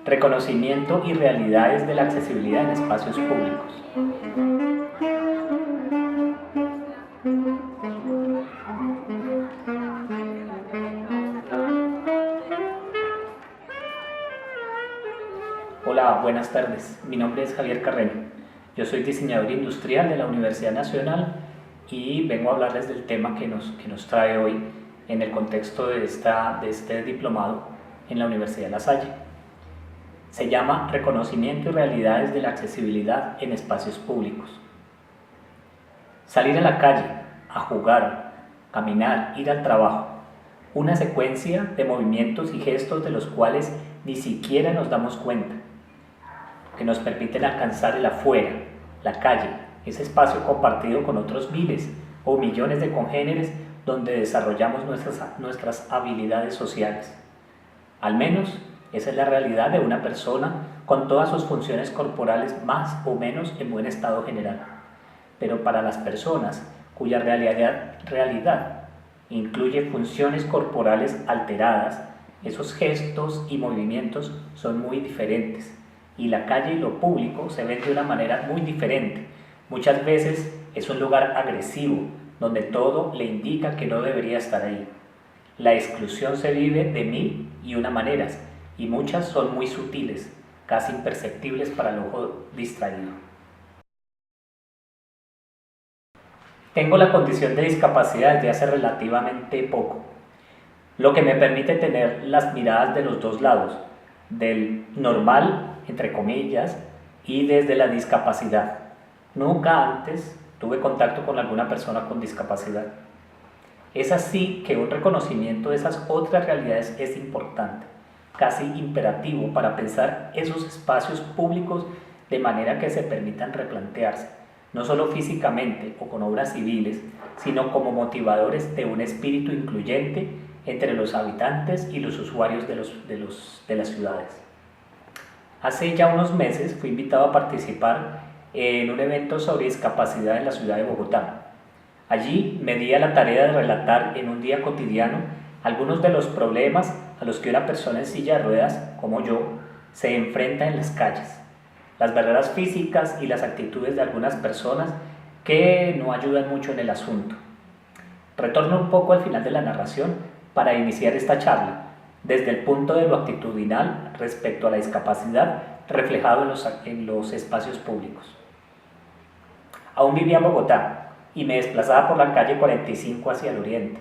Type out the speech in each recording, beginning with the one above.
Reconocimiento y realidades de la accesibilidad en espacios públicos. Hola, buenas tardes. Mi nombre es Javier Carreño. Yo soy diseñador industrial de la Universidad Nacional y vengo a hablarles del tema que nos trae hoy en el contexto de este diplomado en la Universidad de La Salle. Se llama Reconocimiento y realidades de la accesibilidad en espacios públicos. Salir a la calle, a jugar, caminar, ir al trabajo. Una secuencia de movimientos y gestos de los cuales ni siquiera nos damos cuenta, que nos permiten alcanzar el afuera, la calle, ese espacio compartido con otros miles o millones de congéneres donde desarrollamos nuestras habilidades sociales. Al menos esa es la realidad de una persona con todas sus funciones corporales más o menos en buen estado general. Pero para las personas cuya realidad incluye funciones corporales alteradas, esos gestos y movimientos son muy diferentes y la calle y lo público se ven de una manera muy diferente. Muchas veces es un lugar agresivo donde todo le indica que no debería estar ahí. La exclusión se vive de mil y una maneras y muchas son muy sutiles, casi imperceptibles para el ojo distraído. Tengo la condición de discapacidad desde hace relativamente poco, lo que me permite tener las miradas de los dos lados, del normal, entre comillas, y desde la discapacidad. Nunca antes tuve contacto con alguna persona con discapacidad. Es así que un reconocimiento de esas otras realidades es importante, casi imperativo para pensar esos espacios públicos de manera que se permitan replantearse, no solo físicamente o con obras civiles, sino como motivadores de un espíritu incluyente entre los habitantes y los usuarios de las ciudades. Hace ya unos meses fui invitado a participar en un evento sobre discapacidad en la ciudad de Bogotá. Allí me di a la tarea de relatar en un día cotidiano algunos de los problemas a los que una persona en silla de ruedas, como yo, se enfrenta en las calles, las barreras físicas y las actitudes de algunas personas que no ayudan mucho en el asunto. Retorno un poco al final de la narración para iniciar esta charla, desde el punto de lo actitudinal respecto a la discapacidad reflejado en los espacios públicos. Aún vivía en Bogotá y me desplazaba por la calle 45 hacia el oriente.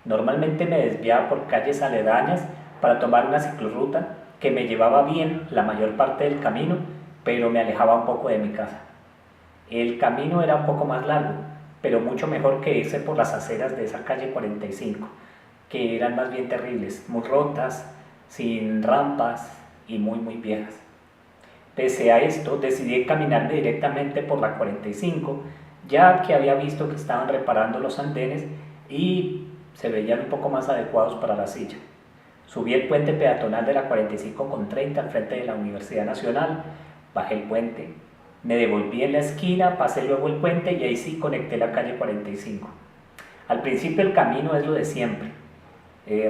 Normalmente me desviaba por calles aledañas para tomar una ciclorruta que me llevaba bien la mayor parte del camino, pero me alejaba un poco de mi casa. El camino era un poco más largo, pero mucho mejor que irse por las aceras de esa calle 45, que eran más bien terribles, muy rotas, sin rampas y muy viejas. Pese a esto, decidí caminarme directamente por la 45, ya que había visto que estaban reparando los andenes y se veían un poco más adecuados para la silla. Subí el puente peatonal de la 45/30 al frente de la Universidad Nacional, bajé el puente, me devolví en la esquina, pasé luego el puente y ahí sí conecté la calle 45. Al principio el camino es lo de siempre,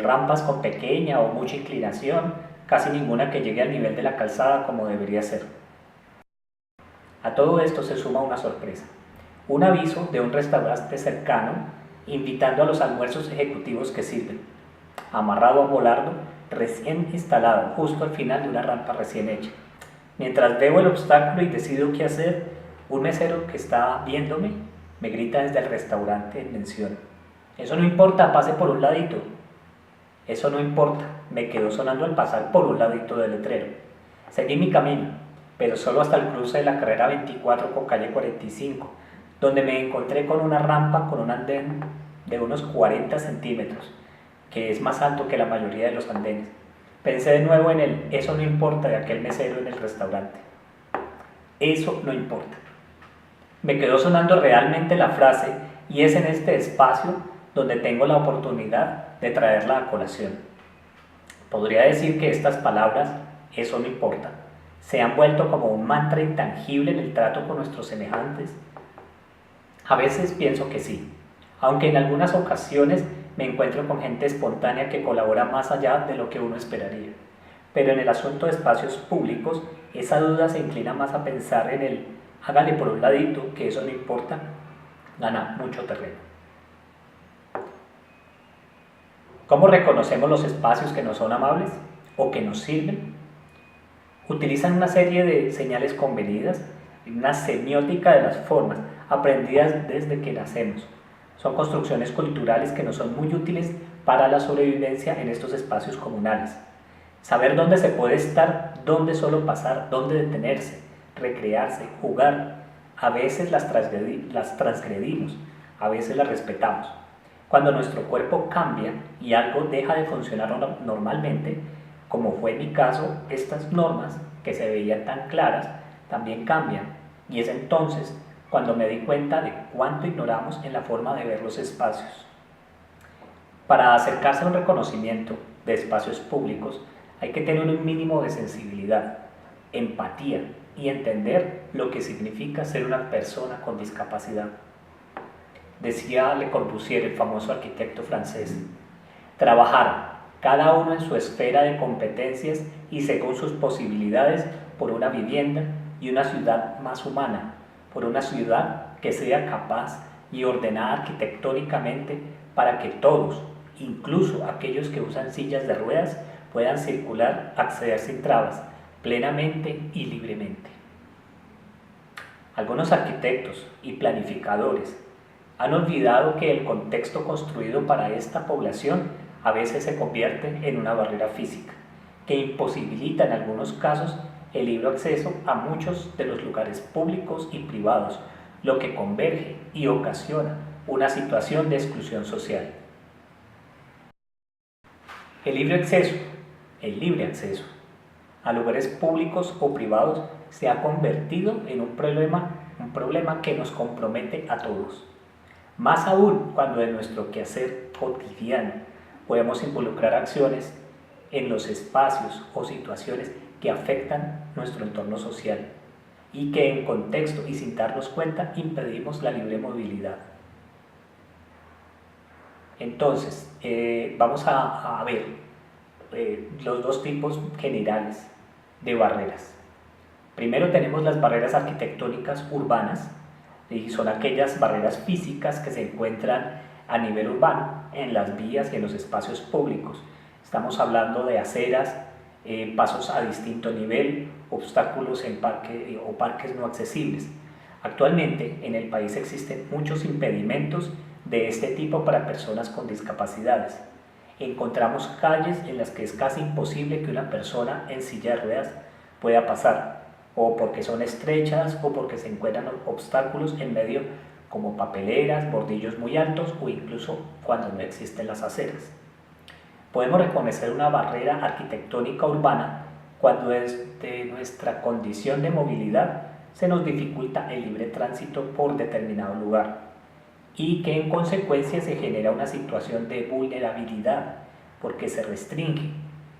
rampas con pequeña o mucha inclinación, casi ninguna que llegue al nivel de la calzada como debería ser. A todo esto se suma una sorpresa, un aviso de un restaurante cercano invitando a los almuerzos ejecutivos que sirven, amarrado a un volardo recién instalado justo al final de una rampa recién hecha. Mientras veo el obstáculo y decido qué hacer, un mesero que está viéndome me grita desde el restaurante en mención: "Eso no importa, pase por un ladito". Eso no importa, me quedó sonando al pasar por un ladito del letrero. Seguí mi camino, pero solo hasta el cruce de la carrera 24 con calle 45, donde me encontré con una rampa con un andén de unos 40 centímetros, que es más alto que la mayoría de los andenes. Pensé de nuevo en el "eso no importa" de aquel mesero en el restaurante. Eso no importa. Me quedó sonando realmente la frase y es en este espacio donde tengo la oportunidad de traerla a colación. Podría decir que estas palabras, "eso no importa", se han vuelto como un mantra intangible en el trato con nuestros semejantes. A veces pienso que sí, aunque en algunas ocasiones me encuentro con gente espontánea que colabora más allá de lo que uno esperaría. Pero en el asunto de espacios públicos, esa duda se inclina más a pensar en el hágale por un ladito, que eso no importa, gana mucho terreno. ¿Cómo reconocemos los espacios que no son amables o que nos sirven? Utilizan una serie de señales convenidas, una semiótica de las formas, aprendidas desde que nacemos. Son construcciones culturales que nos son muy útiles para la sobrevivencia en estos espacios comunales. Saber dónde se puede estar, dónde solo pasar, dónde detenerse, recrearse, jugar. A veces las transgredimos, a veces las respetamos. Cuando nuestro cuerpo cambia y algo deja de funcionar normalmente, como fue en mi caso, estas normas que se veían tan claras también cambian. Y es entonces cuando me di cuenta de cuánto ignoramos en la forma de ver los espacios. Para acercarse a un reconocimiento de espacios públicos, hay que tener un mínimo de sensibilidad, empatía y entender lo que significa ser una persona con discapacidad. Decía Le Corbusier, el famoso arquitecto francés, trabajar cada uno en su esfera de competencias y según sus posibilidades por una vivienda y una ciudad más humana, por una ciudad que sea capaz y ordenada arquitectónicamente para que todos, incluso aquellos que usan sillas de ruedas, puedan circular, acceder sin trabas, plenamente y libremente. Algunos arquitectos y planificadores han olvidado que el contexto construido para esta población a veces se convierte en una barrera física, que imposibilita en algunos casos el libre acceso a muchos de los lugares públicos y privados, lo que converge y ocasiona una situación de exclusión social. El libre acceso a lugares públicos o privados se ha convertido en un problema que nos compromete a todos. Más aún cuando en nuestro quehacer cotidiano podemos involucrar acciones en los espacios o situaciones que afectan nuestro entorno social y que en contexto y sin darnos cuenta impedimos la libre movilidad. Entonces, vamos a ver los dos tipos generales de barreras. Primero tenemos las barreras arquitectónicas urbanas, y son aquellas barreras físicas que se encuentran a nivel urbano, en las vías y en los espacios públicos. Estamos hablando de aceras, pasos a distinto nivel, obstáculos en parques no accesibles. Actualmente en el país existen muchos impedimentos de este tipo para personas con discapacidades. Encontramos calles en las que es casi imposible que una persona en silla de ruedas pueda pasar, o porque son estrechas o porque se encuentran obstáculos en medio como papeleras, bordillos muy altos o incluso cuando no existen las aceras. Podemos reconocer una barrera arquitectónica urbana cuando desde nuestra condición de movilidad se nos dificulta el libre tránsito por determinado lugar y que en consecuencia se genera una situación de vulnerabilidad porque se restringe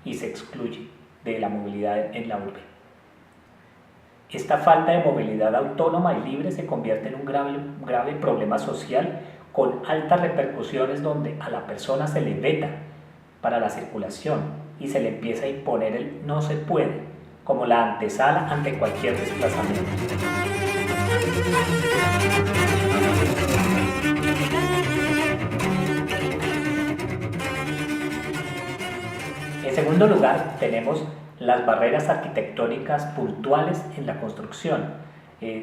y se excluye de la movilidad en la urbe. Esta falta de movilidad autónoma y libre se convierte en un grave problema social con altas repercusiones donde a la persona se le veta para la circulación y se le empieza a imponer el no se puede como la antesala ante cualquier desplazamiento. En segundo lugar, tenemos las barreras arquitectónicas puntuales en la construcción.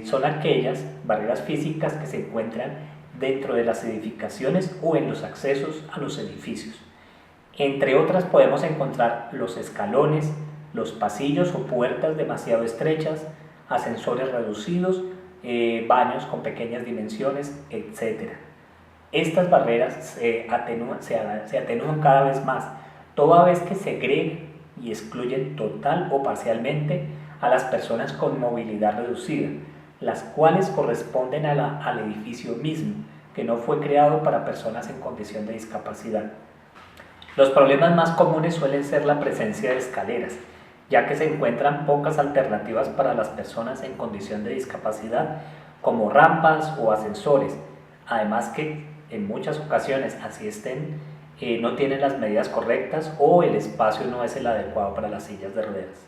Son aquellas barreras físicas que se encuentran dentro de las edificaciones o en los accesos a los edificios. Entre otras podemos encontrar los escalones, los pasillos o puertas demasiado estrechas, ascensores reducidos, baños con pequeñas dimensiones, etc. Estas barreras se atenúan cada vez más, toda vez que segregan y excluyen total o parcialmente a las personas con movilidad reducida, las cuales corresponden al edificio mismo, que no fue creado para personas en condición de discapacidad. Los problemas más comunes suelen ser la presencia de escaleras, ya que se encuentran pocas alternativas para las personas en condición de discapacidad, como rampas o ascensores, además que en muchas ocasiones, así estén no tienen las medidas correctas o el espacio no es el adecuado para las sillas de ruedas.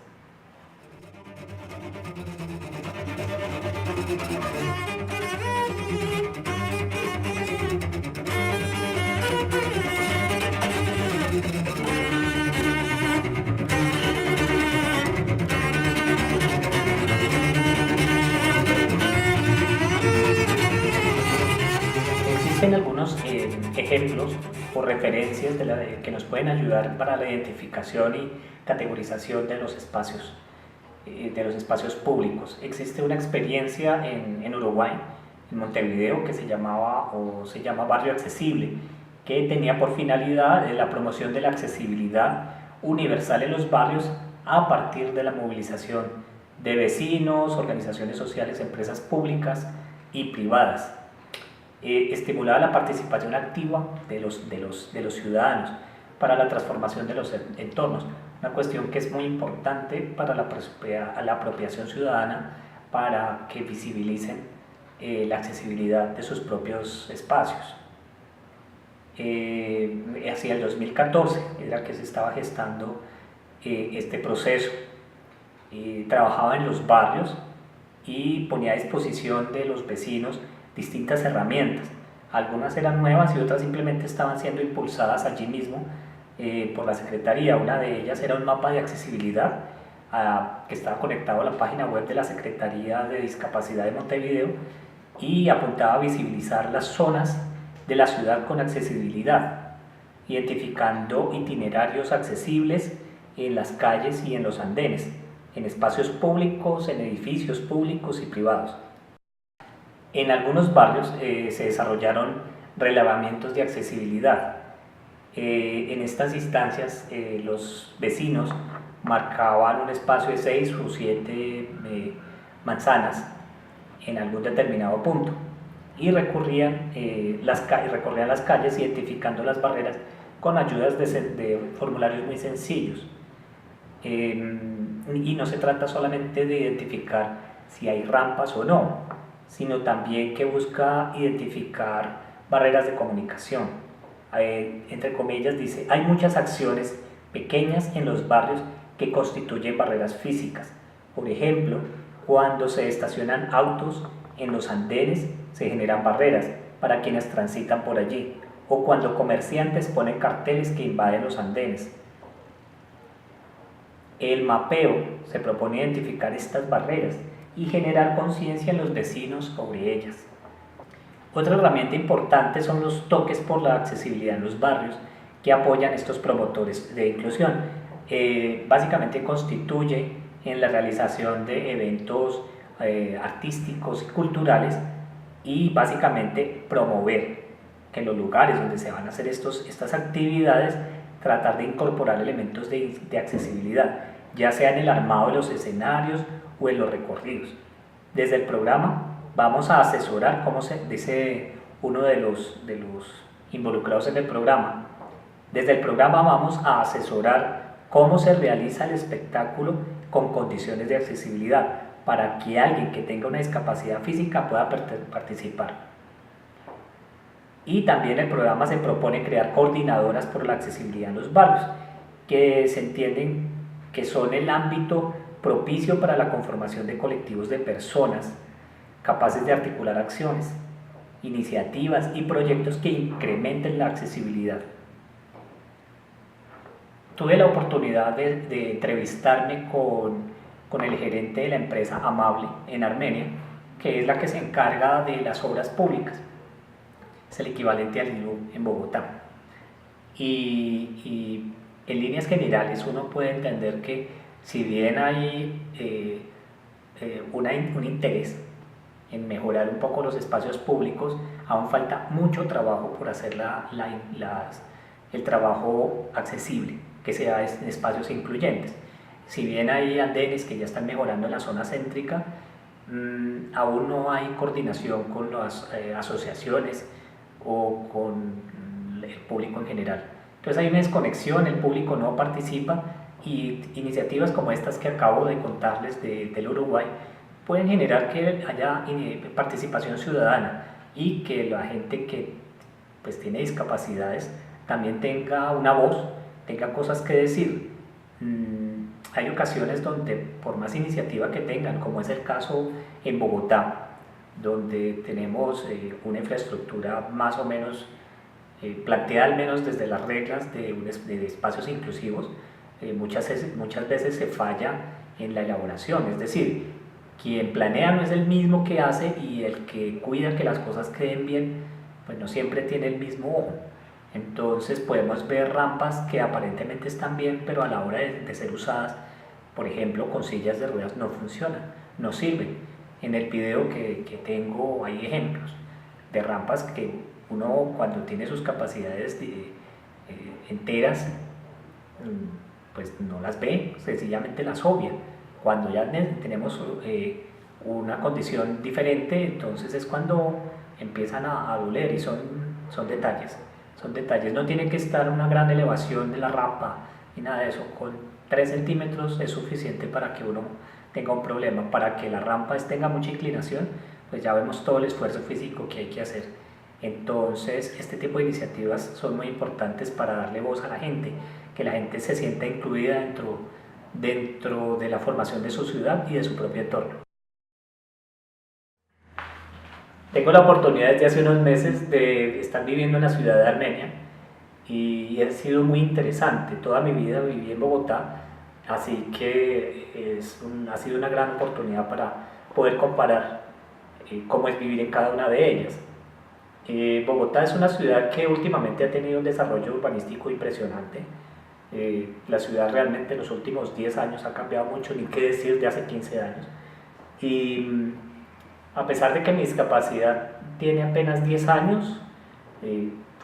Existen algunos ejemplos o referencias que nos pueden ayudar para la identificación y categorización de los espacios públicos. Existe una experiencia en Uruguay, en Montevideo, que se llama Barrio Accesible, que tenía por finalidad la promoción de la accesibilidad universal en los barrios a partir de la movilización de vecinos, organizaciones sociales, empresas públicas y privadas. Estimulaba la participación activa de los ciudadanos para la transformación de los entornos, una cuestión que es muy importante para la apropiación ciudadana, para que visibilicen la accesibilidad de sus propios espacios. Hacia el 2014 era que se estaba gestando este proceso. Trabajaba en los barrios y ponía a disposición de los vecinos distintas herramientas. Algunas eran nuevas y otras simplemente estaban siendo impulsadas allí mismo por la Secretaría. Una de ellas era un mapa de accesibilidad que estaba conectado a la página web de la Secretaría de Discapacidad de Montevideo y apuntaba a visibilizar las zonas de la ciudad con accesibilidad, identificando itinerarios accesibles en las calles y en los andenes, en espacios públicos, en edificios públicos y privados. En algunos barrios se desarrollaron relevamientos de accesibilidad. En estas instancias los vecinos marcaban un espacio de 6 o 7 manzanas en algún determinado punto y recorrían las calles identificando las barreras con ayudas de formularios muy sencillos. Y no se trata solamente de identificar si hay rampas o no, sino también que busca identificar barreras de comunicación. Entre comillas dice, hay muchas acciones pequeñas en los barrios que constituyen barreras físicas. Por ejemplo, cuando se estacionan autos en los andenes se generan barreras para quienes transitan por allí, o cuando comerciantes ponen carteles que invaden los andenes. El mapeo se propone identificar estas barreras y generar conciencia en los vecinos sobre ellas. Otra herramienta importante son los toques por la accesibilidad en los barrios que apoyan estos promotores de inclusión. Básicamente constituye en la realización de eventos artísticos y culturales y básicamente promover que en los lugares donde se van a hacer estas actividades tratar de incorporar elementos de accesibilidad, ya sea en el armado de los escenarios o en los recorridos. Desde el programa vamos a asesorar, como dice uno de los involucrados en el programa, desde el programa vamos a asesorar cómo se realiza el espectáculo con condiciones de accesibilidad para que alguien que tenga una discapacidad física pueda participar. Y también el programa se propone crear coordinadoras por la accesibilidad en los barrios, que se entienden que son el ámbito propicio para la conformación de colectivos de personas capaces de articular acciones, iniciativas y proyectos que incrementen la accesibilidad. Tuve la oportunidad de entrevistarme con el gerente de la empresa Amable en Armenia, que es la que se encarga de las obras públicas. Es el equivalente al INU en Bogotá. Y en líneas generales uno puede entender que si bien hay un interés en mejorar un poco los espacios públicos, aún falta mucho trabajo por hacer el trabajo accesible, que sea en espacios incluyentes. Si bien hay andenes que ya están mejorando en la zona céntrica, aún no hay coordinación con las asociaciones o con el público en general. Entonces hay una desconexión, el público no participa y iniciativas como estas que acabo de contarles del Uruguay pueden generar que haya participación ciudadana y que la gente que pues tiene discapacidades también tenga una voz, tenga cosas que decir. Hay ocasiones donde por más iniciativa que tengan, como es el caso en Bogotá, donde tenemos una infraestructura más o menos planteada, al menos desde las reglas de espacios inclusivos, muchas veces se falla en la elaboración, es decir, quien planea no es el mismo que hace, y el que cuida que las cosas queden bien, pues no siempre tiene el mismo ojo. Entonces podemos ver rampas que aparentemente están bien, pero a la hora de ser usadas, por ejemplo con sillas de ruedas, no funcionan, no sirven. En el video que tengo hay ejemplos de rampas que uno, cuando tiene sus capacidades enteras, pues no las ve, sencillamente las obvia. Cuando ya tenemos una condición diferente, entonces es cuando empiezan a doler, y son detalles. Son detalles, no tiene que estar una gran elevación de la rampa ni nada de eso. Con 3 centímetros es suficiente para que uno tenga un problema. Para que la rampa tenga mucha inclinación, pues ya vemos todo el esfuerzo físico que hay que hacer. Entonces este tipo de iniciativas son muy importantes para darle voz a la gente, que la gente se sienta incluida dentro de la formación de su ciudad y de su propio entorno. Tengo la oportunidad desde hace unos meses de estar viviendo en la ciudad de Armenia, y ha sido muy interesante. Toda mi vida viví en Bogotá, así que ha sido una gran oportunidad para poder comparar cómo es vivir en cada una de ellas. Bogotá es una ciudad que últimamente ha tenido un desarrollo urbanístico impresionante. La ciudad realmente en los últimos 10 años ha cambiado mucho, ni qué decir de hace 15 años. Y a pesar de que mi discapacidad tiene apenas 10 años,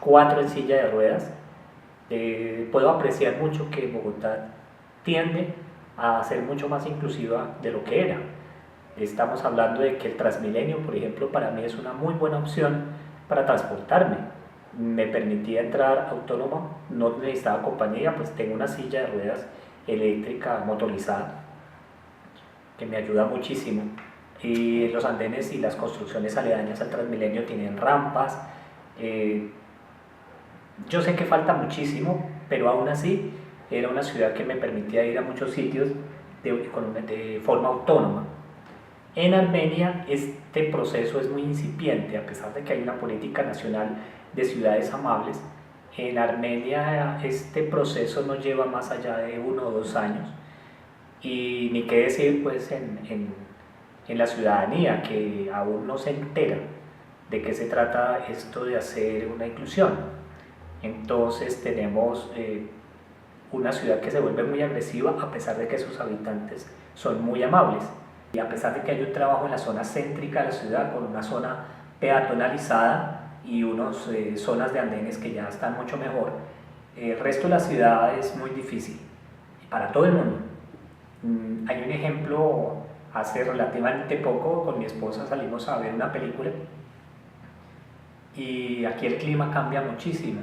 4 en silla de ruedas, puedo apreciar mucho que Bogotá tiende a ser mucho más inclusiva de lo que era. Estamos hablando de que el Transmilenio, por ejemplo, para mí es una muy buena opción para transportarme. Me permitía entrar autónomo, no necesitaba compañía, pues tengo una silla de ruedas eléctrica motorizada que me ayuda muchísimo. Y los andenes y las construcciones aledañas al Transmilenio tienen rampas. Yo sé que falta muchísimo, pero aún así era una ciudad que me permitía ir a muchos sitios de forma autónoma. En Armenia este proceso es muy incipiente, a pesar de que hay una política nacional de ciudades amables. En Armenia este proceso no lleva más allá de 1 o 2 años, y ni qué decir pues en la ciudadanía, que aún no se entera de qué se trata esto de hacer una inclusión. Entonces tenemos una ciudad que se vuelve muy agresiva, a pesar de que sus habitantes son muy amables. Y a pesar de que hay un trabajo en la zona céntrica de la ciudad, con una zona peatonalizada y unas zonas de andenes que ya están mucho mejor, el resto de la ciudad es muy difícil para todo el mundo. Hay un ejemplo. Hace relativamente poco con mi esposa salimos a ver una película, y aquí el clima cambia muchísimo.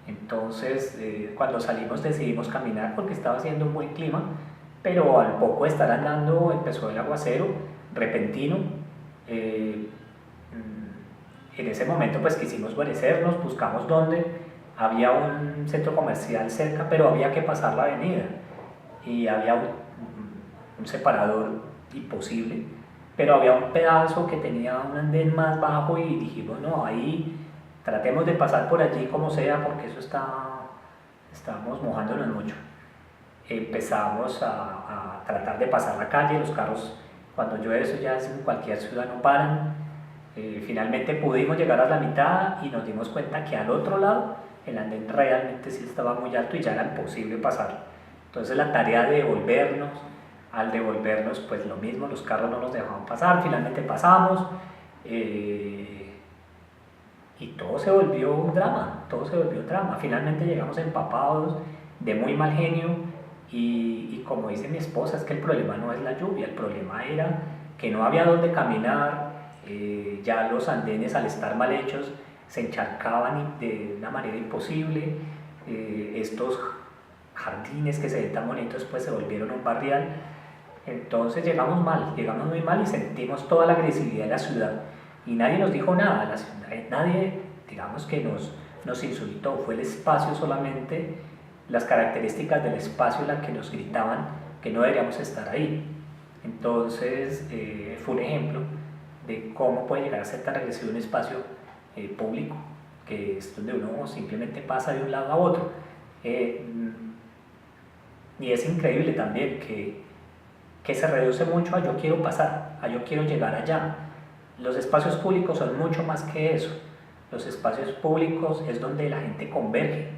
Entonces cuando salimos decidimos caminar porque estaba haciendo un buen clima, pero al poco de estar andando empezó el aguacero repentino. En ese momento pues quisimos guarecernos, buscamos dónde. Había un centro comercial cerca, pero había que pasar la avenida, y había un separador imposible, pero había un pedazo que tenía un andén más bajo, y dijimos, no, ahí tratemos de pasar por allí como sea, porque eso estábamos mojándonos mucho. Empezamos a tratar de pasar la calle, los carros cuando llueve, eso ya es en cualquier ciudad, no paran. Finalmente pudimos llegar a la mitad y nos dimos cuenta que al otro lado el andén realmente sí estaba muy alto y ya era imposible pasar. Entonces la tarea de devolvernos, al devolvernos pues lo mismo, los carros no nos dejaban pasar, finalmente pasamos, y todo se volvió un drama, todo se volvió un drama. Finalmente llegamos empapados, de muy mal genio, y como dice mi esposa, es que el problema no es la lluvia, el problema era que no había dónde caminar. Ya los andenes, al estar mal hechos, se encharcaban de una manera imposible. Estos jardines que se ven tan bonitos pues se volvieron un barrial. Entonces llegamos muy mal, y sentimos toda la agresividad de la ciudad, y nadie nos dijo nada. La ciudad, nadie, digamos que nos nos insultó, fue el espacio solamente, las características del espacio las que nos gritaban que no deberíamos estar ahí. Entonces fue un ejemplo de cómo puede llegar a ser tan agresivo un espacio público, que es donde uno simplemente pasa de un lado a otro. Y es increíble también que se reduce mucho a yo quiero pasar, a yo quiero llegar allá. Los espacios públicos son mucho más que eso. Los espacios públicos es donde la gente converge.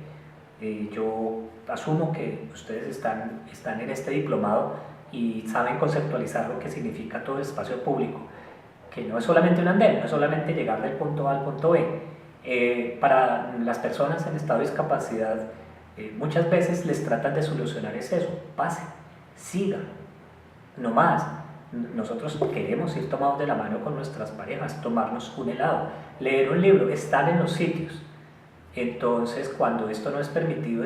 Yo asumo que ustedes están en este diplomado y saben conceptualizar lo que significa todo espacio público, que no es solamente un andén, no es solamente llegar del punto A al punto B. Para las personas en estado de discapacidad, muchas veces les tratan de solucionar es eso: pase, siga, no más. Nosotros queremos ir tomados de la mano con nuestras parejas, tomarnos un helado, leer un libro, estar en los sitios. Entonces, cuando esto no es permitido,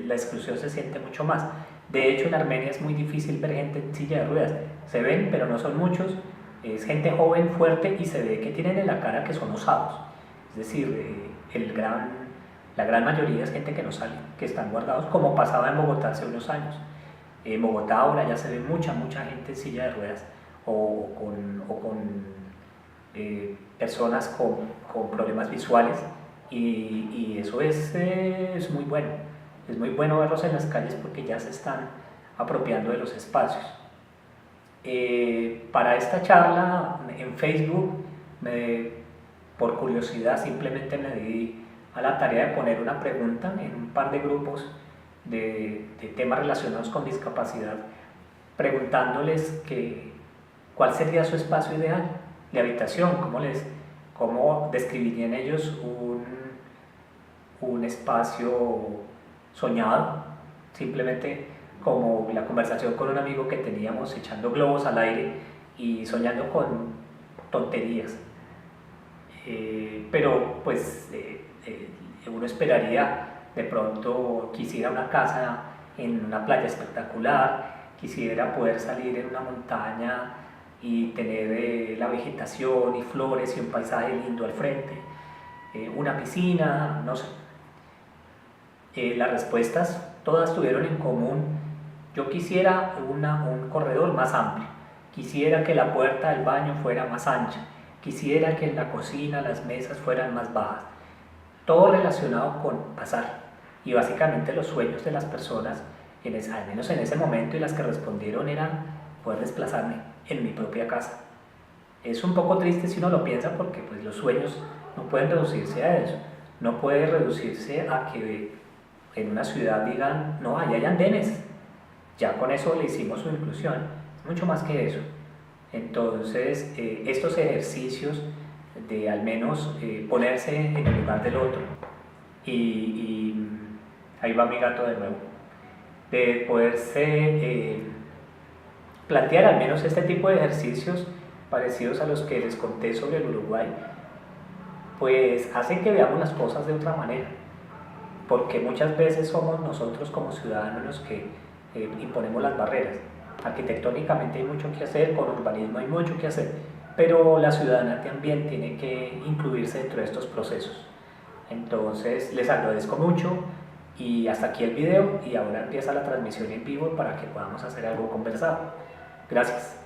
la exclusión se siente mucho más. De hecho, en Armenia es muy difícil ver gente en silla de ruedas. Se ven, pero no son muchos. Es gente joven, fuerte, y se ve que tienen en la cara que son osados. Es decir, la gran mayoría es gente que no sale, que están guardados, como pasaba en Bogotá hace unos años. En Bogotá ahora ya se ve mucha gente en silla de ruedas o con personas con problemas visuales, y eso es muy bueno. Es muy bueno verlos en las calles porque ya se están apropiando de los espacios. Para esta charla en Facebook, por curiosidad, simplemente me di a la tarea de poner una pregunta en un par de grupos de temas relacionados con discapacidad, preguntándoles cuál sería su espacio ideal de habitación, cómo describirían ellos un espacio soñado, simplemente como la conversación con un amigo que teníamos echando globos al aire y soñando con tonterías. Pero pues uno esperaría, de pronto quisiera una casa en una playa espectacular, quisiera poder salir en una montaña y tener la vegetación y flores y un paisaje lindo al frente, una piscina, no sé. Las respuestas todas tuvieron en común: yo quisiera un corredor más amplio, quisiera que la puerta del baño fuera más ancha, quisiera que en la cocina las mesas fueran más bajas. Todo relacionado con pasar. Y básicamente los sueños de las personas, al menos en ese momento, y las que respondieron, eran poder desplazarme en mi propia casa. Es un poco triste si uno lo piensa, porque pues, los sueños no pueden reducirse a eso. No puede reducirse a que en una ciudad digan, no, ahí hay andenes, ya con eso le hicimos su inclusión. Es mucho más que eso. Entonces, estos ejercicios de al menos ponerse en el lugar del otro, y ahí va mi gato de nuevo, de poderse plantear al menos este tipo de ejercicios parecidos a los que les conté sobre el Uruguay, pues hacen que veamos las cosas de otra manera, porque muchas veces somos nosotros como ciudadanos los que imponemos las barreras. Arquitectónicamente hay mucho que hacer, con urbanismo hay mucho que hacer, pero la ciudadana también tiene que incluirse dentro de estos procesos. Entonces les agradezco mucho, y hasta aquí el video, y ahora empieza la transmisión en vivo para que podamos hacer algo conversado. Gracias.